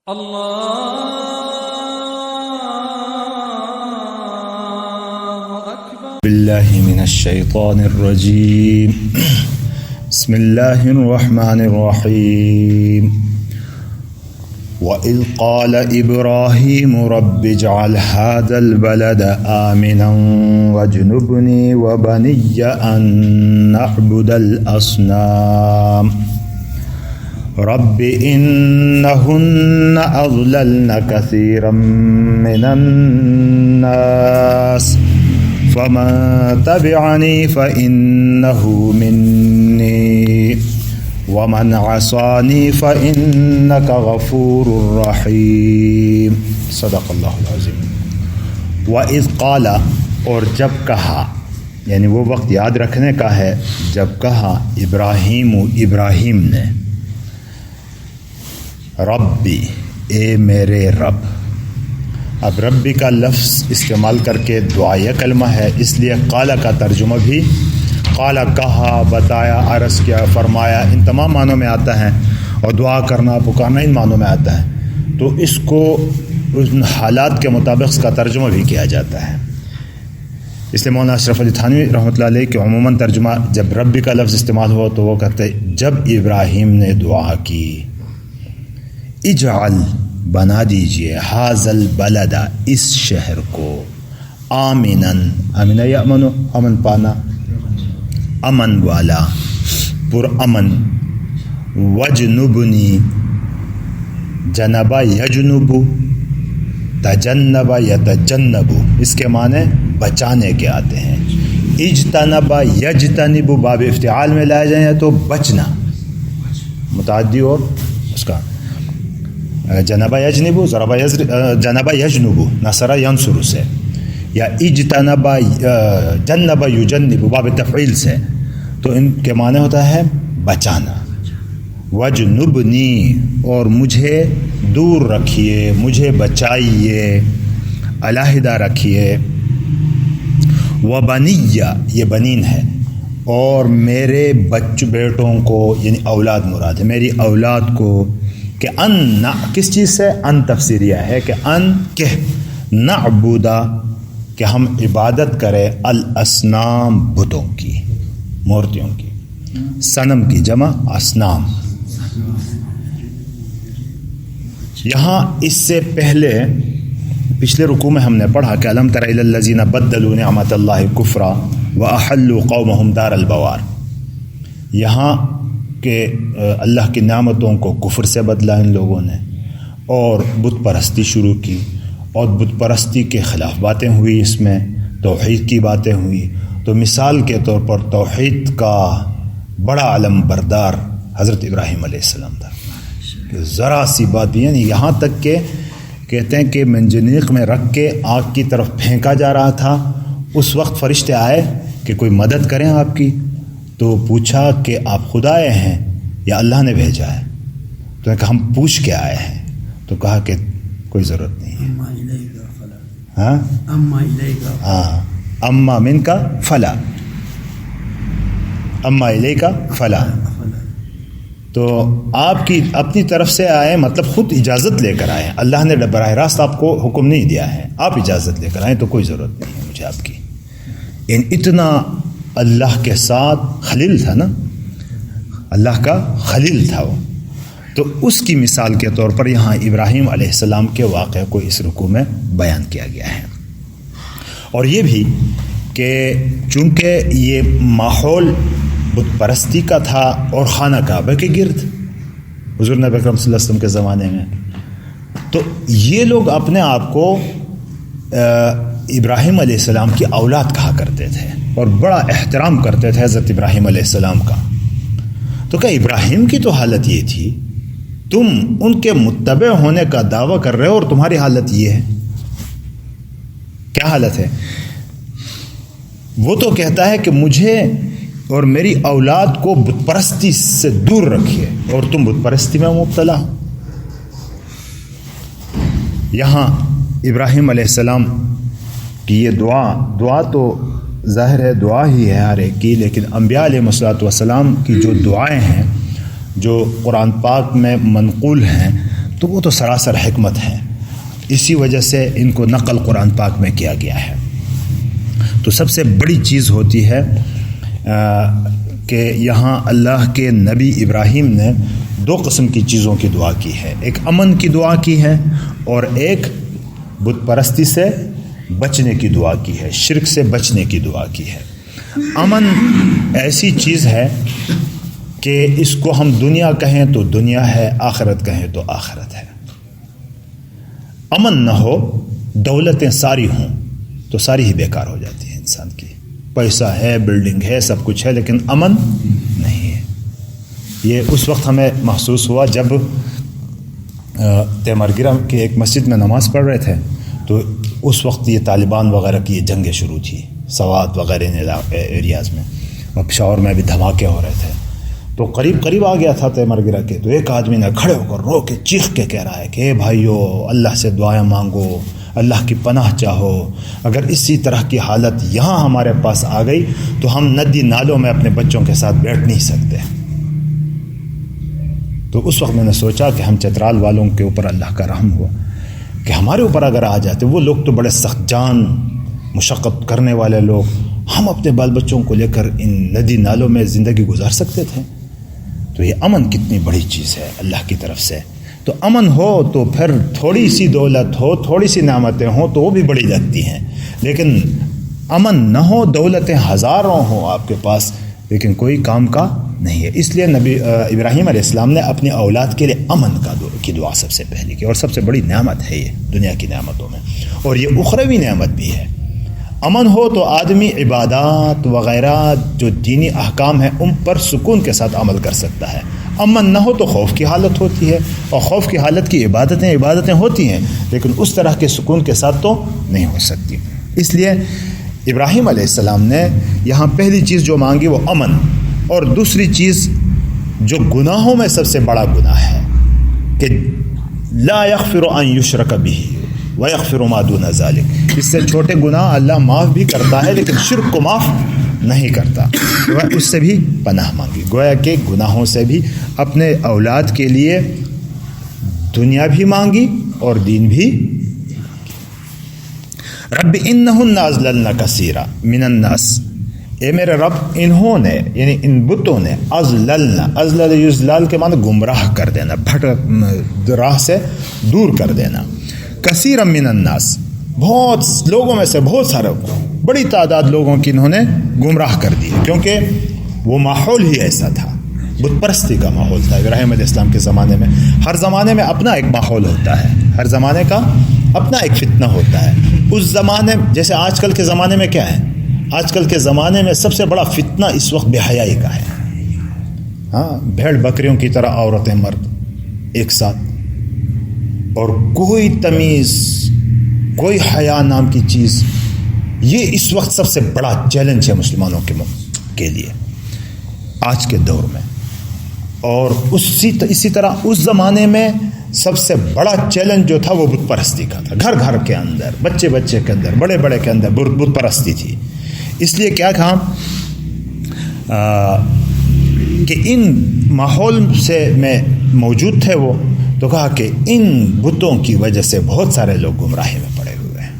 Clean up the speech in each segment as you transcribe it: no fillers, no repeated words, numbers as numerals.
الله أكبر. بالله من الشيطان الرجيم. بسم الله الرحمن الرحيم. وإذ قال إبراهيم رب اجعل هذا البلد آمنا واجنبني وبني أن نعبد الأصنام رب إنهن أضللن كثيرا من الناس فمن تبعني فإنه مني ومن عصاني فإنك غفور رحيم. صدق اللہ العظیم. وَإِذْ قَالَ، اور جب کہا، یعنی وہ وقت یاد رکھنے کا ہے جب کہا ابراہیم نے، ربی، اے میرے رب. اب ربی کا لفظ استعمال کر کے دعائیہ کلمہ ہے، اس لیے قالا کا ترجمہ بھی قالا، کہا، بتایا، عرض کیا، فرمایا، ان تمام معنوں میں آتا ہے، اور دعا کرنا، پکارنا ان معنوں میں آتا ہے. تو اس کو ان حالات کے مطابق اس کا ترجمہ بھی کیا جاتا ہے. اس لیے مولانا اشرف علی تھانوی رحمۃ اللہ علیہ کے عموماً ترجمہ جب ربی کا لفظ استعمال ہوا تو وہ کہتے جب ابراہیم نے دعا کی، اجعل، بنا دیجئے، حاضل بلدہ، اس شہر کو، آمنن، امن یامن، امن پانا، امن والا، پر امن، وجنبنی، جنبا یجنب، تجنب یتجنب، اس کے معنی بچانے کے آتے ہیں. اجتنب یجتنب باب افتعال میں لائے جائیں تو بچنا متعدی، اور اس کا جنبا یجنب، جنبا یجنب، نصر ینصر سے، یا اجتنب جنب یجنب باب تفعیل سے، تو ان کے معنی ہوتا ہے بچانا. وجنبنی، اور مجھے دور رکھیے، مجھے بچائیے، علیحدہ رکھیے. وبنیہ، یہ بنین ہے، اور میرے بیٹوں کو، یعنی اولاد مراد ہے، میری اولاد کو، کہ ان، کس چیز سے، ان تفسیریہ ہے کہ ان کہ نعبدا، کہ ہم عبادت کریں، الاصنام، بتوں کی، مورتیوں کی، صنم کی جمع اصنام. یہاں اس سے پہلے پچھلے رکوع میں ہم نے پڑھا کہ الم تر الی الذین بدلوا نعمت اللہ کفرا واحلوا قومهم دار البوار. یہاں کہ اللہ کی نعمتوں کو کفر سے بدلا ان لوگوں نے، اور بت پرستی شروع کی، اور بت پرستی کے خلاف باتیں ہوئی، اس میں توحید کی باتیں ہوئی. تو مثال کے طور پر توحید کا بڑا علم بردار حضرت ابراہیم علیہ السلام تھا. ذرا سی بات بھی، یعنی یہاں تک کہ کہتے ہیں کہ منجنیق میں رکھ کے آگ کی طرف پھینکا جا رہا تھا، اس وقت فرشتے آئے کہ کوئی مدد کریں آپ کی. تو پوچھا کہ آپ خود آئے ہیں یا اللہ نے بھیجا ہے؟ تو نے کہا ہم پوچھ کے آئے ہیں. تو کہا کہ کوئی ضرورت نہیں ہے. ہاں، اما من کا فلا، اما الیہ کا فلا. تو آپ کی اپنی طرف سے آئے، مطلب خود اجازت لے کر آئے. اللہ نے براہ راست آپ کو حکم نہیں دیا ہے، آپ اجازت لے کر آئیں، تو کوئی ضرورت نہیں ہے مجھے آپ کی. اتنا اللہ کے ساتھ خلیل تھا نا، اللہ کا خلیل تھا وہ. تو اس کی مثال کے طور پر یہاں ابراہیم علیہ السلام کے واقعے کو اس رکوع میں بیان کیا گیا ہے. اور یہ بھی کہ چونکہ یہ ماحول بت پرستی کا تھا اور خانہ کعبہ کے گرد حضور نبی اکرم صلی اللہ علیہ وسلم کے زمانے میں، تو یہ لوگ اپنے آپ کو ابراہیم علیہ السلام کی اولاد کہا کرتے تھے اور بڑا احترام کرتے تھے حضرت ابراہیم علیہ السلام کا. تو کیا ابراہیم کی تو حالت یہ تھی، تم ان کے متبع ہونے کا دعویٰ کر رہے ہو اور تمہاری حالت یہ ہے؟ کیا حالت ہے؟ وہ تو کہتا ہے کہ مجھے اور میری اولاد کو بت پرستی سے دور رکھیے، اور تم بت پرستی میں مبتلا ہو. یہاں ابراہیم علیہ السلام کی یہ دعا تو ظاہر ہے دعا ہی ہے ہر ایک کی، لیکن انبیاء علیہ الصلوۃ والسلام کی جو دعائیں ہیں جو قرآن پاک میں منقول ہیں، تو وہ تو سراسر حکمت ہے، اسی وجہ سے ان کو نقل قرآن پاک میں کیا گیا ہے۔ تو سب سے بڑی چیز ہوتی ہے کہ یہاں اللہ کے نبی ابراہیم نے دو قسم کی چیزوں کی دعا کی ہے، ایک امن کی دعا کی ہے اور ایک بت پرستی سے بچنے کی دعا کی ہے، شرک سے بچنے کی دعا کی ہے۔ امن ایسی چیز ہے کہ اس کو ہم دنیا کہیں تو دنیا ہے، آخرت کہیں تو آخرت ہے۔ امن نہ ہو، دولتیں ساری ہوں تو ساری ہی بیکار ہو جاتی ہے انسان کی، پیسہ ہے، بلڈنگ ہے، سب کچھ ہے، لیکن امن نہیں ہے۔ یہ اس وقت ہمیں محسوس ہوا جب تیمرگرہ کی ایک مسجد میں نماز پڑھ رہے تھے، تو اس وقت یہ طالبان وغیرہ کی یہ جنگیں شروع تھی سوات وغیرہ ایریاز میں، اور پشاور میں بھی دھماکے ہو رہے تھے۔ تو قریب آ گیا تھا تیمرگرہ کے، تو ایک آدمی نے کھڑے ہو کر رو کے چیخ کے کہہ رہا ہے کہ اے بھائیو، اللہ سے دعائیں مانگو، اللہ کی پناہ چاہو، اگر اسی طرح کی حالت یہاں ہمارے پاس آ گئی تو ہم ندی نالوں میں اپنے بچوں کے ساتھ بیٹھ نہیں سکتے۔ تو اس وقت میں نے سوچا کہ ہم چترال والوں کے اوپر اللہ کا رحم ہوا کہ ہمارے اوپر اگر آ جاتے، وہ لوگ تو بڑے سخت جان مشقت کرنے والے لوگ، ہم اپنے بال بچوں کو لے کر ان ندی نالوں میں زندگی گزار سکتے تھے۔ تو یہ امن کتنی بڑی چیز ہے اللہ کی طرف سے۔ تو امن ہو تو پھر تھوڑی سی دولت ہو، تھوڑی سی نعمتیں ہوں تو وہ بھی بڑی لگتی ہیں، لیکن امن نہ ہو، دولتیں ہزاروں ہوں آپ کے پاس لیکن کوئی کام کا نہیں ہے۔ اس لیے نبی ابراہیم علیہ السلام نے اپنی اولاد کے لیے امن کی دعا سب سے پہلے کی، اور سب سے بڑی نعمت ہے یہ دنیا کی نعمتوں میں، اور یہ اخروی نعمت بھی ہے۔ امن ہو تو آدمی عبادات وغیرہ جو دینی احکام ہیں ان پر سکون کے ساتھ عمل کر سکتا ہے۔ امن نہ ہو تو خوف کی حالت ہوتی ہے، اور خوف کی حالت کی عبادتیں ہوتی ہیں، لیکن اس طرح کے سکون کے ساتھ تو نہیں ہو سکتی۔ اس لیے ابراہیم علیہ السلام نے یہاں پہلی چیز جو مانگی وہ امن، اور دوسری چیز جو گناہوں میں سب سے بڑا گناہ ہے کہ لا یغفر ان یشرک بہ ویغفر ما دون ذلک، اس سے چھوٹے گناہ اللہ معاف بھی کرتا ہے لیکن شرک کو معاف نہیں کرتا، اس سے بھی پناہ مانگی۔ گویا کہ گناہوں سے بھی اپنے اولاد کے لیے دنیا بھی مانگی اور دین بھی۔ رب انہن اضللن کثیرا من الناس، اے میرے رب انہوں نے یعنی ان بتوں نے، اضلل یضلال کے معنی گمراہ کر دینا، بھٹک راہ سے دور کر دینا، کثیرا من الناس، بہت لوگوں میں سے بہت سارے، بڑی تعداد لوگوں کی انہوں نے گمراہ کر دی، کیونکہ وہ ماحول ہی ایسا تھا، بت پرستی کا ماحول تھا ابراہیم علیہ السلام کے زمانے میں۔ ہر زمانے میں اپنا ایک ماحول ہوتا ہے، ہر زمانے کا اپنا ایک فتنہ ہوتا ہے۔ اس زمانے جیسے آج کل کے زمانے میں کیا ہے، آج کل کے زمانے میں سب سے بڑا فتنہ اس وقت بے حیائی کا ہے۔ ہاں، بھیڑ بکریوں کی طرح عورتیں مرد ایک ساتھ، اور کوئی تمیز، کوئی حیا نام کی چیز، یہ اس وقت سب سے بڑا چیلنج ہے مسلمانوں کے لیے آج کے دور میں۔ اور اسی طرح اس زمانے میں سب سے بڑا چیلنج جو تھا وہ بت پرستی کا تھا، گھر گھر کے اندر، بچے بچے کے اندر، بڑے بڑے کے اندر بت پرستی تھی۔ اس لیے کیا کہا کہ ان ماحول سے میں موجود تھے وہ، تو کہا کہ ان بتوں کی وجہ سے بہت سارے لوگ گمراہی میں پڑے ہوئے ہیں۔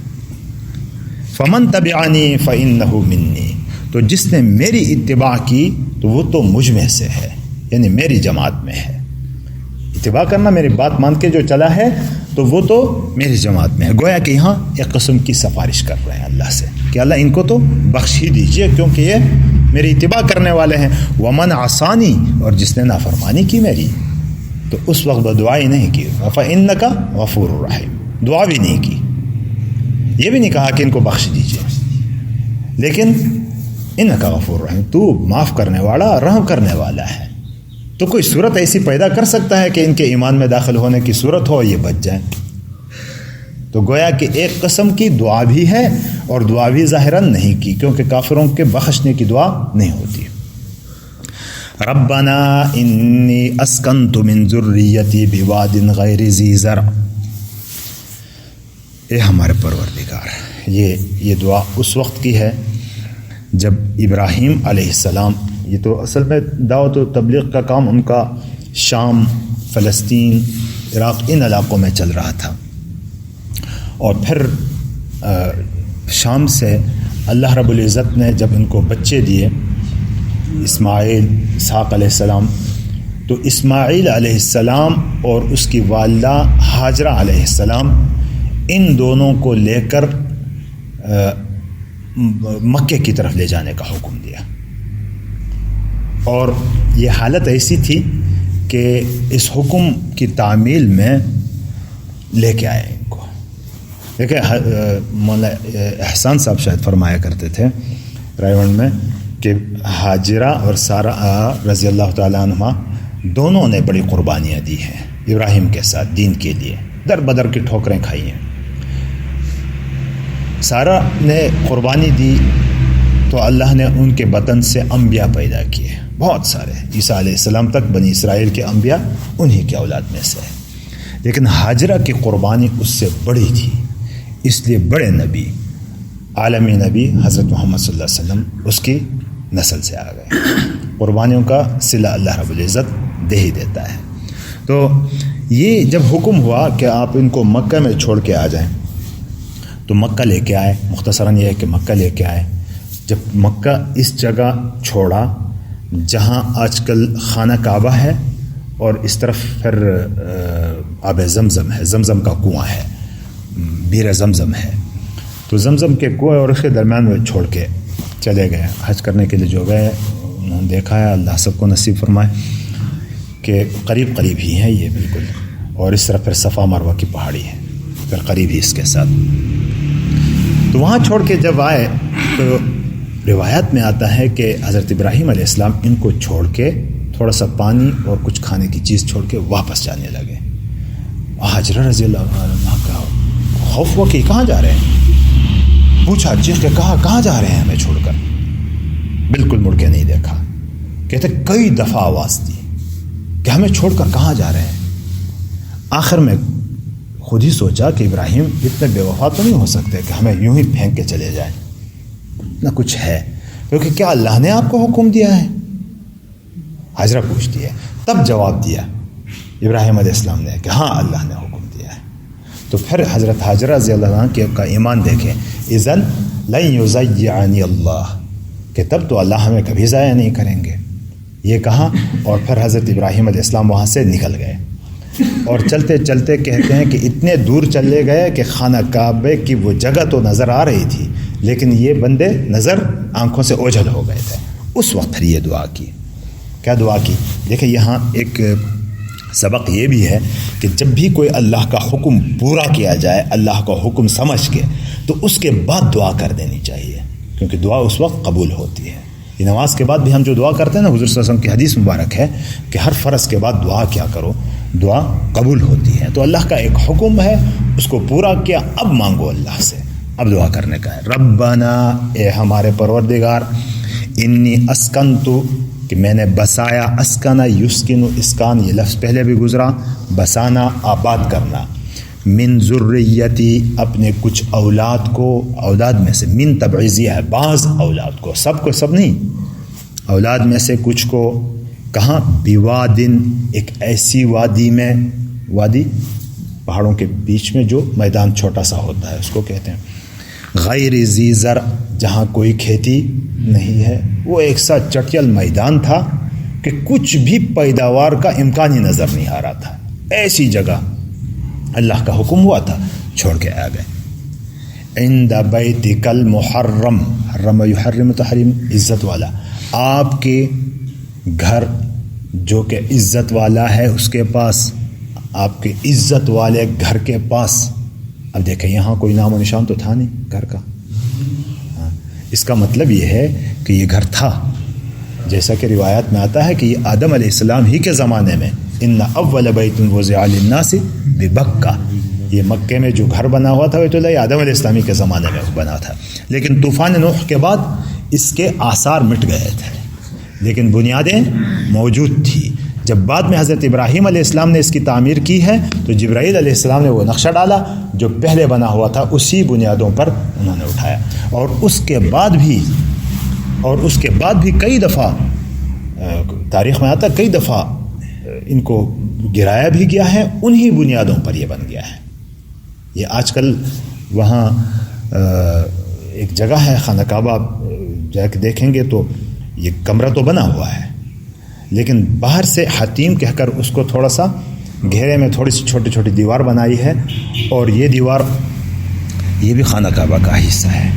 فمن تبعنی فإنہ منی، تو جس نے میری اتباع کی تو وہ تو مجھ میں سے ہے، یعنی میری جماعت میں ہے۔ اتباع کرنا، میری بات مان کے جو چلا ہے تو وہ تو میری جماعت میں ہے۔ گویا کہ یہاں ایک قسم کی سفارش کر رہے ہیں اللہ سے کہ اللہ ان کو تو بخش ہی دیجئے کیونکہ یہ میری اتباع کرنے والے ہیں۔ ومن عصانی، اور جس نے نافرمانی کی میری تو اس وقت بدعائی نہیں کی، فإنک غفور رحیم، دعا بھی نہیں کی، یہ بھی نہیں کہا کہ ان کو بخش دیجئے، لیکن انک غفور رحیم، تو معاف کرنے والا، رحم کرنے والا ہے۔ تو کوئی صورت ایسی پیدا کر سکتا ہے کہ ان کے ایمان میں داخل ہونے کی صورت ہو، یہ بچ جائیں۔ تو گویا کہ ایک قسم کی دعا بھی ہے، اور دعا بھی ظاہراً نہیں کی، کیونکہ کافروں کے بخشنے کی دعا نہیں ہوتی۔ ربنا انی اسکنت من ذریتی بواد غیر ذی زرع، اے ہمارے پروردگار، یہ دعا اس وقت کی ہے جب ابراہیم علیہ السلام، یہ تو اصل میں دعوت و تبلیغ کا کام ان کا شام، فلسطین، عراق ان علاقوں میں چل رہا تھا. اور پھر شام سے اللہ رب العزت نے جب ان کو بچے دیے، اسماعیل، اسحاق علیہ السلام، تو اسماعیل علیہ السلام اور اس کی والدہ ہاجرہ علیہ السلام ان دونوں کو لے کر مکے کی طرف لے جانے کا حکم دیا. اور یہ حالت ایسی تھی کہ اس حکم کی تعمیل میں لے کے آئے ان کو. دیکھیں مولانا احسان صاحب شاید فرمایا کرتے تھے رائیونڈ میں کہ ہاجرہ اور سارہ رضی اللہ تعالیٰ عنہما دونوں نے بڑی قربانیاں دی ہیں ابراہیم کے ساتھ دین کے لیے، در بدر کی ٹھوکریں کھائی ہیں. سارہ نے قربانی دی تو اللہ نے ان کے بطن سے انبیاء پیدا کیے، بہت سارے. عیسیٰ علیہ السلام تک بنی اسرائیل کے انبیاء انہی کے اولاد میں سے ہے. لیکن ہاجرہ کی قربانی اس سے بڑی تھی، اس لیے بڑے نبی، عالمی نبی حضرت محمد صلی اللہ علیہ وسلم اس کی نسل سے آ گئے. قربانیوں کا صلہ اللہ رب العزت دے ہی دیتا ہے. تو یہ جب حکم ہوا کہ آپ ان کو مکہ میں چھوڑ کے آ جائیں تو مکہ لے کے آئے. مختصراً یہ ہے کہ مکہ لے کے آئے. جب مکہ اس جگہ چھوڑا جہاں آج کل خانہ کعبہ ہے اور اس طرف پھر آب زمزم ہے، زمزم کا کنواں ہے، بیر زمزم ہے. تو زمزم کے کنویں اور اس کے درمیان میں چھوڑ کے چلے گئے. حج کرنے کے لیے جو گئے انہوں نے دیکھا ہے، اللہ سب کو نصیب فرمائے کہ قریب قریب ہی ہیں یہ بالکل. اور اس طرف پھر صفا مروہ کی پہاڑی ہے پھر قریب ہی اس کے ساتھ. تو وہاں چھوڑ کے جب آئے تو روایات میں آتا ہے کہ حضرت ابراہیم علیہ السلام ان کو چھوڑ کے تھوڑا سا پانی اور کچھ کھانے کی چیز چھوڑ کے واپس جانے لگے. ہاجرہ رضی اللہ عنہ کا خوف ہوا کہ کہاں جا رہے ہیں، پوچھا چیخ کے کہاں جا رہے ہیں ہمیں چھوڑ کر. بالکل مڑ کے نہیں دیکھا. کہتے کئی دفعہ آواز دی کہ ہمیں چھوڑ کر کہاں جا رہے ہیں. آخر میں خود ہی سوچا کہ ابراہیم اتنے بے وفا تو نہیں ہو سکتے کہ ہمیں یوں ہی پھینک کے چلے جائیں، نہ کچھ ہے، کیونکہ کیا اللہ نے آپ کو حکم دیا ہے؟ ہاجرہ پوچھتی ہے. تب جواب دیا ابراہیم علیہ السلام نے کہ ہاں اللہ نے حکم دیا ہے. تو پھر حضرت ہاجرہ رضی اللہ عنہ کا ایمان دیکھیں، اذن لن یضیعنی اللہ، کہ تب تو اللہ ہمیں کبھی ضائع نہیں کریں گے، یہ کہا. اور پھر حضرت ابراہیم علیہ السلام وہاں سے نکل گئے اور چلتے چلتے کہتے ہیں کہ اتنے دور چلے گئے کہ خانہ کعبے کی وہ جگہ تو نظر آ رہی تھی لیکن یہ بندے نظر آنکھوں سے اوجھل ہو گئے تھے. اس وقت پھر یہ دعا کی. کیا دعا کی؟ دیکھیں یہاں ایک سبق یہ بھی ہے کہ جب بھی کوئی اللہ کا حکم پورا کیا جائے اللہ کا حکم سمجھ کے تو اس کے بعد دعا کر دینی چاہیے، کیونکہ دعا اس وقت قبول ہوتی ہے. یہ نماز کے بعد بھی ہم جو دعا کرتے ہیں نا، حضور صلی اللہ علیہ وسلم کی حدیث مبارک ہے کہ ہر فرض کے بعد دعا کیا کرو، دعا قبول ہوتی ہے. تو اللہ کا ایک حکم ہے، اس کو پورا کیا، اب مانگو اللہ سے، اب دعا کرنے کا ہے. ربنا، اے ہمارے پروردگار، انی اسکنتو، کہ میں نے بسایا، اسکنا یسکن، اسکان یہ لفظ پہلے بھی گزرا، بسانا آباد کرنا، من ذریتی، اپنے کچھ اولاد کو، اولاد میں سے، من تبعیضیہ ہے، بعض اولاد کو، سب کو سب نہیں، اولاد میں سے کچھ کو. کہاں؟ بوادن، ایک ایسی وادی میں، وادی پہاڑوں کے بیچ میں جو میدان چھوٹا سا ہوتا ہے اس کو کہتے ہیں. غیر ذی زرع، جہاں کوئی کھیتی نہیں ہے. وہ ایک سا چٹیل میدان تھا کہ کچھ بھی پیداوار کا امکان ہی نظر نہیں آ رہا تھا. ایسی جگہ اللہ کا حکم ہوا تھا، چھوڑ کے آ گئے. عند بیتک المحرم، حرم یحرم تحریم، عزت والا، آپ کے گھر جو کہ عزت والا ہے اس کے پاس، آپ کے عزت والے گھر کے پاس. اب دیکھیں یہاں کوئی نام و نشان تو تھا نہیں گھر کا. اس کا مطلب یہ ہے کہ یہ گھر تھا، جیسا کہ روایات میں آتا ہے کہ یہ آدم علیہ السلام ہی کے زمانے میں، ان اول بیت وضع للناس ببکہ، یہ مکے میں جو گھر بنا ہوا تھا وہ تو آدم علیہ السلام کے زمانے میں بنا تھا. لیکن طوفان نوح کے بعد اس کے آثار مٹ گئے تھے لیکن بنیادیں موجود تھی. جب بعد میں حضرت ابراہیم علیہ السلام نے اس کی تعمیر کی ہے تو جبرائیل علیہ السلام نے وہ نقشہ ڈالا جو پہلے بنا ہوا تھا، اسی بنیادوں پر انہوں نے اٹھایا. اور اس کے بعد بھی کئی دفعہ تاریخ میں آتا ہے، کئی دفعہ ان کو گرایا بھی گیا ہے، انہی بنیادوں پر یہ بن گیا ہے۔ یہ آج کل وہاں ایک جگہ ہے خانہ کعبہ، جا کے دیکھیں گے تو یہ کمرہ تو بنا ہوا ہے، لیکن باہر سے حتیم کہہ کر اس کو تھوڑا سا گھیرے میں تھوڑی سی چھوٹی چھوٹی دیوار بنائی ہے، اور یہ دیوار یہ بھی خانہ کعبہ کا حصہ ہے۔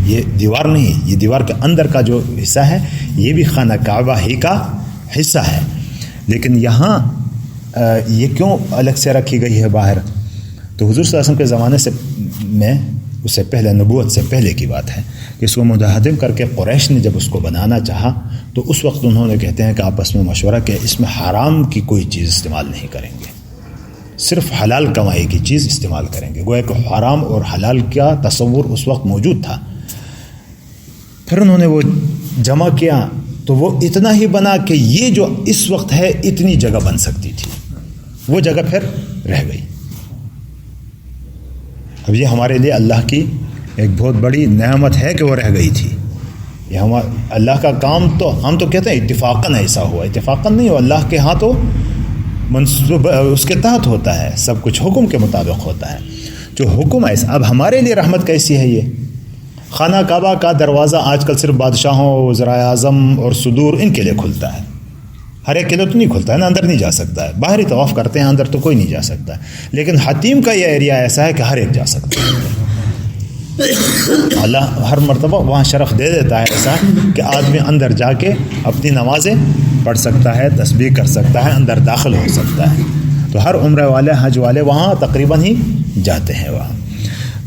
یہ دیوار نہیں، یہ دیوار کے اندر کا جو حصہ ہے یہ بھی خانہ کعبہ ہی کا حصہ ہے، لیکن یہاں یہ کیوں الگ سے رکھی گئی ہے باہر؟ تو حضور صلی اللہ علیہ وسلم کے زمانے سے میں اس سے پہلے، نبوت سے پہلے کی بات ہے کہ اس کو متحدم کر کے قریش نے جب اس کو بنانا چاہا تو اس وقت انہوں نے کہتے ہیں کہ آپس میں مشورہ کیا اس میں حرام کی کوئی چیز استعمال نہیں کریں گے، صرف حلال کمائی کی چیز استعمال کریں گے۔ گویا کہ حرام اور حلال کا تصور اس وقت موجود تھا۔ پھر انہوں نے وہ جمع کیا تو وہ اتنا ہی بنا کہ یہ جو اس وقت ہے اتنی جگہ بن سکتی تھی، وہ جگہ پھر رہ گئی۔ اب یہ ہمارے لیے اللہ کی ایک بہت بڑی نعمت ہے کہ وہ رہ گئی تھی۔ یہ اللہ کا کام تو ہم تو کہتے ہیں اتفاقاً ایسا ہوا، اتفاقاً نہیں ہوا، اللہ کے ہاں تو منصوب اس کے تحت ہوتا ہے، سب کچھ حکم کے مطابق ہوتا ہے۔ جو حکم ایسا، اب ہمارے لیے رحمت کیسی ہے؟ یہ خانہ کعبہ کا دروازہ آج کل صرف بادشاہوں، وزرائے اعظم اور صدور ان کے لیے کھلتا ہے، ہر ایک کے لیے تو نہیں کھلتا ہے نا، اندر نہیں جا سکتا ہے، باہر ہی طواف کرتے ہیں، اندر تو کوئی نہیں جا سکتا ہے۔ لیکن حتیم کا یہ ایریا ایسا ہے کہ ہر ایک جا سکتا ہے۔ اللہ ہر مرتبہ وہاں شرف دے دیتا ہے ایسا کہ آدمی اندر جا کے اپنی نمازیں پڑھ سکتا ہے، تسبیح کر سکتا ہے، اندر داخل ہو سکتا ہے۔ تو ہر عمرہ والے، حج والے وہاں تقریباً ہی جاتے ہیں وہاں۔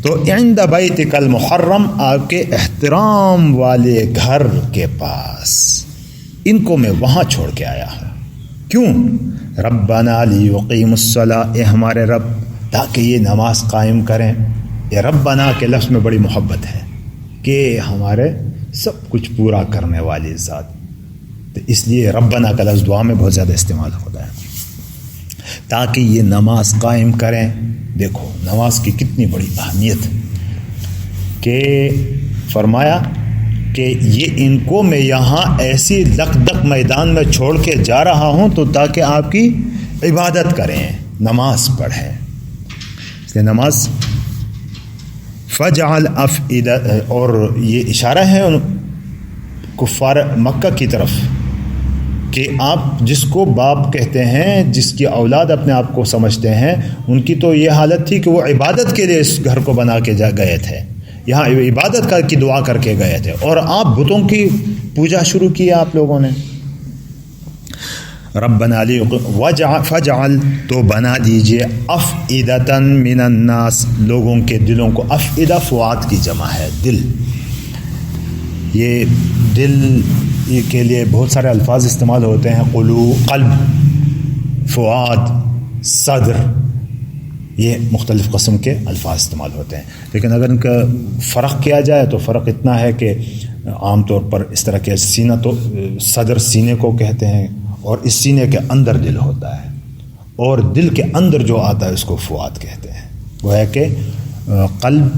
تو عند بیتک المحرم، آپ کے احترام والے گھر کے پاس، ان کو میں وہاں چھوڑ کے آیا ہوں۔ کیوں؟ ربنا لیقیموا الصلاۃ، اے ہمارے رب تاکہ یہ نماز قائم کریں۔ یہ ربنا کے لفظ میں بڑی محبت ہے کہ ہمارے سب کچھ پورا کرنے والی ذات، تو اس لیے ربنا کا لفظ دعا میں بہت زیادہ استعمال ہوتا ہے، تاکہ یہ نماز قائم کریں۔ دیکھو نماز کی کتنی بڑی اہمیت، کہ فرمایا کہ یہ ان کو میں یہاں ایسی لقدق میدان میں چھوڑ کے جا رہا ہوں تو تاکہ آپ کی عبادت کریں، نماز پڑھیں۔ اس لیے نماز فجعل افئدہ، اور یہ اشارہ ہے ان کفار مکہ کی طرف کہ آپ جس کو باپ کہتے ہیں، جس کی اولاد اپنے آپ کو سمجھتے ہیں، ان کی تو یہ حالت تھی کہ وہ عبادت کے لیے اس گھر کو بنا کے گئے تھے، یہاں عبادت کی دعا کر کے گئے تھے، اور آپ بتوں کی پوجا شروع کی آپ لوگوں نے۔ ربنا علی فجعل، تو بنا دیجئے افئدۃ من الناس، لوگوں کے دلوں کو۔ افئدہ فؤاد کی جمع ہے، دل۔ یہ دل کے لیے بہت سارے الفاظ استعمال ہوتے ہیں، قلب، فؤاد، صدر، یہ مختلف قسم کے الفاظ استعمال ہوتے ہیں، لیکن اگر ان کا فرق کیا جائے تو فرق اتنا ہے کہ عام طور پر اس طرح کے سینہ، تو صدر سینے کو کہتے ہیں، اور اس سینے کے اندر دل ہوتا ہے، اور دل کے اندر جو آتا ہے اس کو فؤاد کہتے ہیں۔ وہ ہے کہ قلب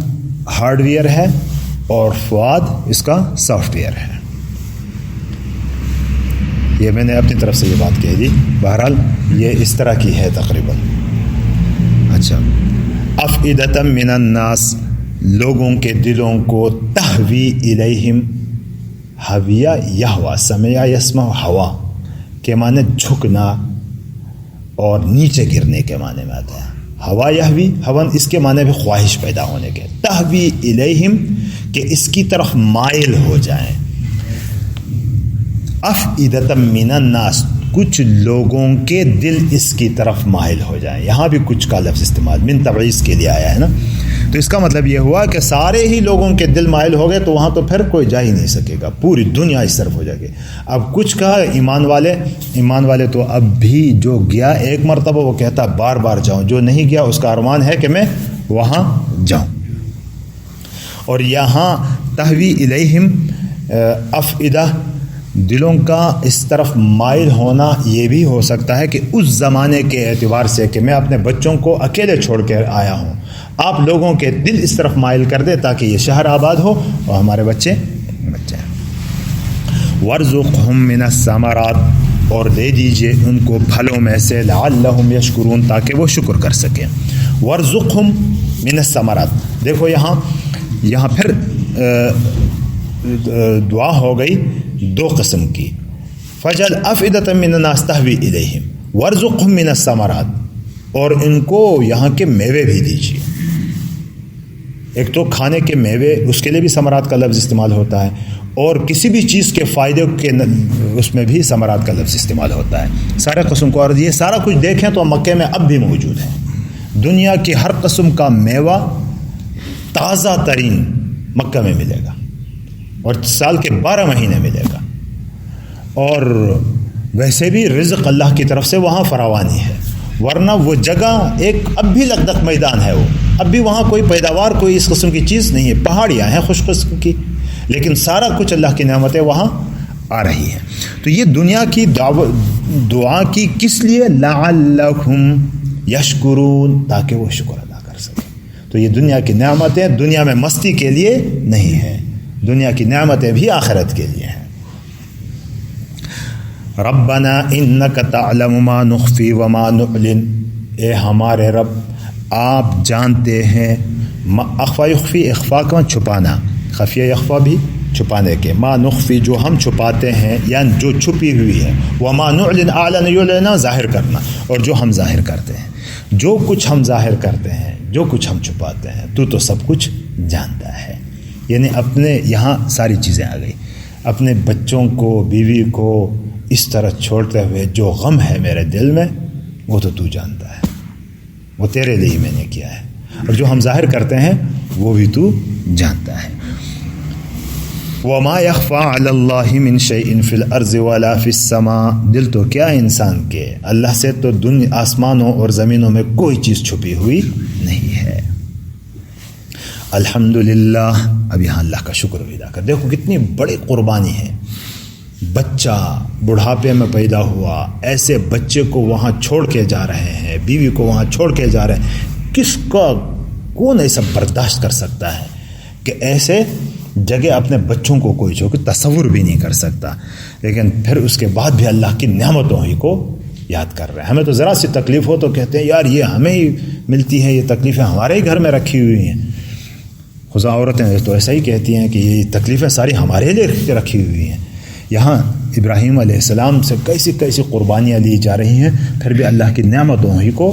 ہارڈ ویئر ہے اور فؤاد اس کا سافٹ ویئر ہے۔ یہ میں نے اپنی طرف سے یہ بات کہہ دی، بہرحال یہ اس طرح کی ہے تقریباً۔ اچھا، افئدۃ من الناس، لوگوں کے دلوں کو، تہوی الیہم، حویہ یہوا، سمع یسمع، ہوا کے معنی جھکنا اور نیچے گرنے کے معنی میں آتا ہے۔ ہوا یہوی، ہون اس کے معنی بھی خواہش پیدا ہونے کے، تہوی الیہم کہ اس کی طرف مائل ہو جائیں۔ افئدۃ من الناس، کچھ لوگوں کے دل اس کی طرف مائل ہو جائیں۔ یہاں بھی کچھ کا لفظ استعمال من تبعیض کے لیے آیا ہے نا، تو اس کا مطلب یہ ہوا کہ سارے ہی لوگوں کے دل مائل ہو گئے تو وہاں تو پھر کوئی جا ہی نہیں سکے گا، پوری دنیا اس طرف ہو جائے گی۔ اب کچھ کہا ایمان والے تو اب بھی جو گیا ایک مرتبہ وہ کہتا بار بار جاؤں، جو نہیں گیا اس کا ارمان ہے کہ میں وہاں جاؤں۔ اور یہاں تہوی الیہم، افئدہ، دلوں کا اس طرف مائل ہونا یہ بھی ہو سکتا ہے کہ اس زمانے کے اعتبار سے کہ میں اپنے بچوں کو اکیلے چھوڑ کے آیا ہوں، آپ لوگوں کے دل اس طرف مائل کر دے تاکہ یہ شہر آباد ہو اور ہمارے بچے۔ وَارْزُقْهُم مِّنَ الثَّمَرَاتِ، اور دے دیجئے ان کو پھلوں میں سے لعلہم یشکرون تاکہ وہ شکر کر سکیں. وارزقہم من الثمرات. دیکھو یہاں پھر دعا ہو گئی دو قسم کی. فجعل افئدۃ من الناس تہوی الیہم وارزقہم من الثمرات. اور ان کو یہاں کے میوے بھی دیجیے. ایک تو کھانے کے میوے، اس کے لیے بھی ثمرات کا لفظ استعمال ہوتا ہے، اور کسی بھی چیز کے فائدے کے اس میں بھی ثمرات کا لفظ استعمال ہوتا ہے. سارے قسم کو. اور یہ سارا کچھ دیکھیں تو مکے میں اب بھی موجود ہے. دنیا کی ہر قسم کا میوہ تازہ ترین مکہ میں ملے گا، اور سال کے 12 مہینے ملے گا. اور ویسے بھی رزق اللہ کی طرف سے وہاں فراوانی ہے، ورنہ وہ جگہ ایک اب بھی لگدق میدان ہے. وہ اب بھی وہاں کوئی پیداوار، کوئی اس قسم کی چیز نہیں ہے. پہاڑیاں ہیں خوش قسم کی، لیکن سارا کچھ اللہ کی نعمتیں وہاں آ رہی ہیں. تو یہ دنیا کی دعا کی کس لیے؟ لعلہم یشکرون، تاکہ وہ شکر ادا کر سکیں. تو یہ دنیا کی نعمتیں دنیا میں مستی کے لیے نہیں ہیں، دنیا کی نعمتیں بھی آخرت کے لیے ہیں. ربنا انک تعلم ما نخفی وما نعلن. اے ہمارے رب، آپ جانتے ہیں. اخفا یخفی، اخفا کا چھپانا، خفیہ یخفا بھی چھپانے کے. ما نخفی، جو ہم چھپاتے ہیں، یعنی جو چھپی ہوئی ہے. وما نعلن، اعلن یعلن، ظاہر کرنا، اور جو ہم ظاہر کرتے ہیں. جو کچھ ہم ظاہر کرتے ہیں، جو کچھ ہم چھپاتے ہیں، تو سب کچھ جانتا ہے. یعنی اپنے یہاں ساری چیزیں آ گئی. اپنے بچوں کو، بیوی کو اس طرح چھوڑتے ہوئے جو غم ہے میرے دل میں، وہ تو جانتا ہے، وہ تیرے لیے میں نے کیا ہے. اور جو ہم ظاہر کرتے ہیں وہ بھی تو جانتا ہے. وما يخفى على الله من شيء في الارض ولا في السماء. دل تو کیا انسان کے، اللہ سے تو دنیا آسمانوں اور زمینوں میں کوئی چیز چھپی ہوئی نہیں ہے. الحمدللہ. اب یہاں اللہ کا شکر ادا کر. دیکھو کتنی بڑی قربانی ہے. بچہ بڑھاپے میں پیدا ہوا، ایسے بچے کو وہاں چھوڑ کے جا رہے ہیں، بیوی کو وہاں چھوڑ کے جا رہے ہیں. کون ایسا برداشت کر سکتا ہے کہ ایسے جگہ اپنے بچوں کو کوئی چھوڑ کے تصور بھی نہیں کر سکتا. لیکن پھر اس کے بعد بھی اللہ کی نعمتوں ہی کو یاد کر رہے ہیں. ہمیں تو ذرا سی تکلیف ہو تو کہتے ہیں یار یہ ہمیں ہی ملتی ہے، یہ تکلیفیں ہمارے ہی گھر میں رکھی ہوئی ہیں. خدا عورتیں تو ایسا ہی کہتی ہیں کہ یہ تکلیفیں ساری ہمارے لیے رکھی ہوئی ہیں. یہاں ابراہیم علیہ السلام سے کیسی کیسی قربانیاں لی جا رہی ہیں، پھر بھی اللہ کی نعمتوں ہی کو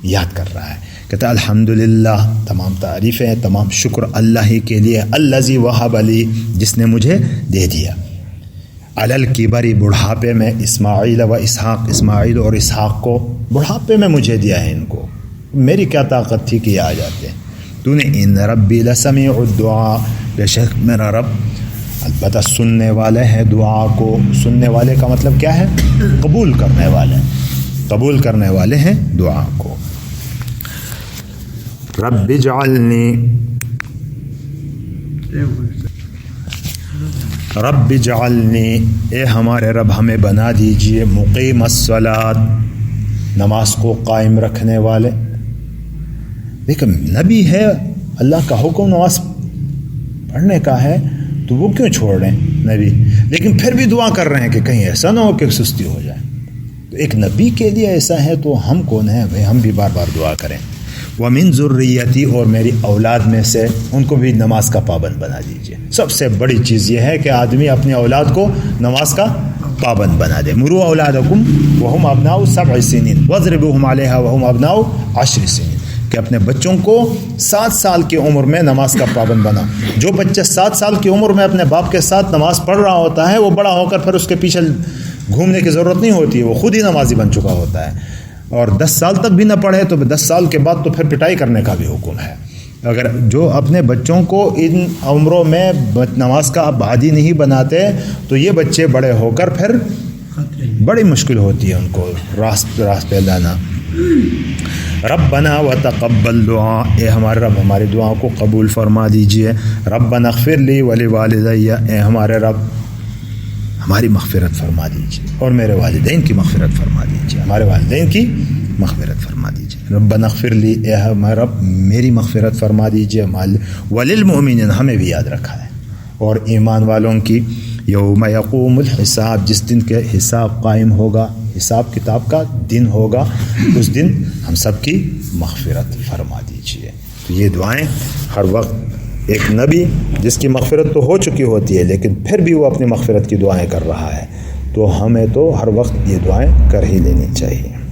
یاد کر رہا ہے. کہتا ہے الحمدللہ، تمام تعریفیں، تمام شکر اللہ ہی کے لیے. الذی وہب لی، جس نے مجھے دے دیا. علی الکبر، بڑھاپے میں، اسماعیل و اسحاق، اسماعیل اور اسحاق کو بڑھاپے میں مجھے دیا ہے. ان کو میری کیا طاقت تھی کہ یہ آ جاتے. تو نے ان ربی لسمیع الدعاء، بے شک میرا رب البتہ سننے والے ہیں دعا کو. سننے والے کا مطلب کیا ہے؟ قبول کرنے والے، قبول کرنے والے ہیں دعا کو. رب اجعلنی، رب اجعلنی، اے ہمارے رب ہمیں بنا دیجئے مقیم الصلاۃ، نماز کو قائم رکھنے والے. لیکن نبی ہے، اللہ کا حکم نماز پڑھنے کا ہے، تو وہ کیوں چھوڑ رہے ہیں نبی؟ لیکن پھر بھی دعا کر رہے ہیں کہ کہیں ایسا نہ ہو کہ سستی ہو جائے. تو ایک نبی کے لیے ایسا ہے تو ہم کون ہیں بھائی، ہم بھی بار بار دعا کریں. وَمِن ذُرِّيَّتِي، اور میری اولاد میں سے ان کو بھی نماز کا پابند بنا دیجیے. سب سے بڑی چیز یہ ہے کہ آدمی اپنی اولاد کو نماز کا پابند بنا دے. مُرُوا أَوْلَادَكُمْ وَهُمْ أَبْنَاءُ 7 سِنِينَ وَاضْرِبُوهُمْ عَلَيْهَا وَهُمْ أَبْنَاءُ 10 سِنِينَ. کہ اپنے بچوں کو 7 سال کی عمر میں نماز کا پابند بنا. جو بچہ 7 سال کی عمر میں اپنے باپ کے ساتھ نماز پڑھ رہا ہوتا ہے، وہ بڑا ہو کر پھر اس کے پیچھے گھومنے کی ضرورت نہیں ہوتی ہے، وہ خود ہی نمازی بن چکا ہوتا ہے. اور 10 سال تک بھی نہ پڑھے تو 10 سال کے بعد تو پھر پٹائی کرنے کا بھی حکم ہے. اگر جو اپنے بچوں کو ان عمروں میں نماز کا عادی نہیں بناتے تو یہ بچے بڑے ہو کر پھر بڑی مشکل ہوتی ہے ان کو راست پہ لانا. ربنا وتقبل دعا، اے ہمارے رب ہماری دعاؤں کو قبول فرما دیجئے. ربنا اغفر لی ولوالدی، اے ہمارے رب ہماری مغفرت فرما دیجئے اور میرے والدین کی مغفرت فرما دیجئے، ہمارے والدین کی مغفرت فرما دیجئے. ربنا اغفر لی، اے ہمارے رب میری مغفرت فرما دیجئے. وللمؤمنین، ہمیں بھی یاد رکھا ہے، اور ایمان والوں کی یوم یقوم الحساب، جس دن کے حساب قائم ہوگا، حساب کتاب کا دن ہوگا، اس دن ہم سب کی مغفرت فرما دیجیے۔ تو یہ دعائیں ہر وقت ایک نبی جس کی مغفرت تو ہو چکی ہوتی ہے لیکن پھر بھی وہ اپنی مغفرت کی دعائیں کر رہا ہے، تو ہمیں تو ہر وقت یہ دعائیں کر ہی لینی چاہیے۔